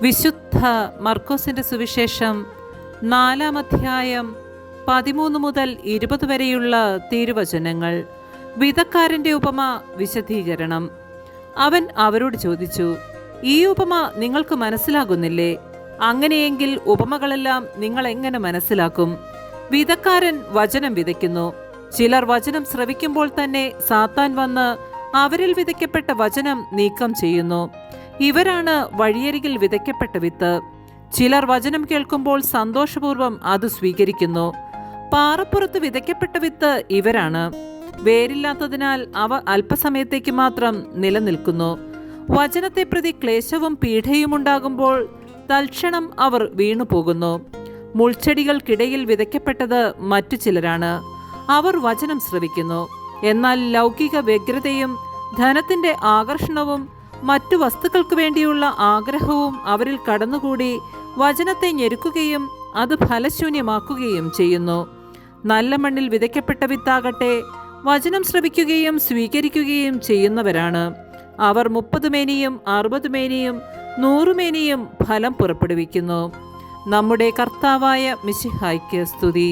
വിശുദ്ധ മർക്കോസിന്റെ സുവിശേഷം 4-ാം അധ്യായം 13 മുതൽ 20 വരെയുള്ള തിരുവചനങ്ങൾ. വിതക്കാരന്റെ ഉപമ വിശദീകരണം. അവൻ അവരോട് ചോദിച്ചു, ഈ ഉപമ നിങ്ങൾക്ക് മനസ്സിലാകുന്നില്ലേ? അങ്ങനെയെങ്കിൽ ഉപമകളെല്ലാം നിങ്ങൾ എങ്ങനെ മനസ്സിലാക്കും? വിതക്കാരൻ വചനം വിതയ്ക്കുന്നു. ചിലർ വചനം ശ്രവിക്കുമ്പോൾ തന്നെ സാത്താൻ വന്ന് അവരിൽ വിതയ്ക്കപ്പെട്ട വചനം നീക്കം ചെയ്യുന്നു. ഇവരാണ് വഴിയരികിൽ വിതയ്ക്കപ്പെട്ട വിത്ത്. ചിലർ വചനം കേൾക്കുമ്പോൾ സന്തോഷപൂർവ്വം അത് സ്വീകരിക്കുന്നു. പാറപ്പുറത്ത് വിതയ്ക്കപ്പെട്ട വിത്ത് ഇവരാണ്. വേരില്ലാത്തതിനാൽ അവ അല്പസമയത്തേക്ക് മാത്രം നിലനിൽക്കുന്നു. വചനത്തെ പ്രതി ക്ലേശവും പീഡയും ഉണ്ടാകുമ്പോൾ തൽക്ഷണം അവർ വീണുപോകുന്നു. മുൾച്ചെടികൾക്കിടയിൽ വിതയ്ക്കപ്പെട്ടത് മറ്റു ചിലരാണ്. അവർ വചനം ശ്രവിക്കുന്നു. എന്നാൽ ലൗകിക വ്യഗ്രതയും ധനത്തിന്റെ ആകർഷണവും മറ്റു വസ്തുക്കൾക്ക് വേണ്ടിയുള്ള ആഗ്രഹവും അവരിൽ കടന്നുകൂടി വചനത്തെ ഞെരുക്കുകയും അത് ഫലശൂന്യമാക്കുകയും ചെയ്യുന്നു. നല്ല മണ്ണിൽ വിതയ്ക്കപ്പെട്ട വിത്താകട്ടെ വചനം ശ്രവിക്കുകയും സ്വീകരിക്കുകയും ചെയ്യുന്നവരാണ്. അവർ 30 മേനിയും 60 മേനിയും 100 മേനിയും ഫലം പുറപ്പെടുവിക്കുന്നു. നമ്മുടെ കർത്താവായ മിശിഹായ്ക്ക് സ്തുതി.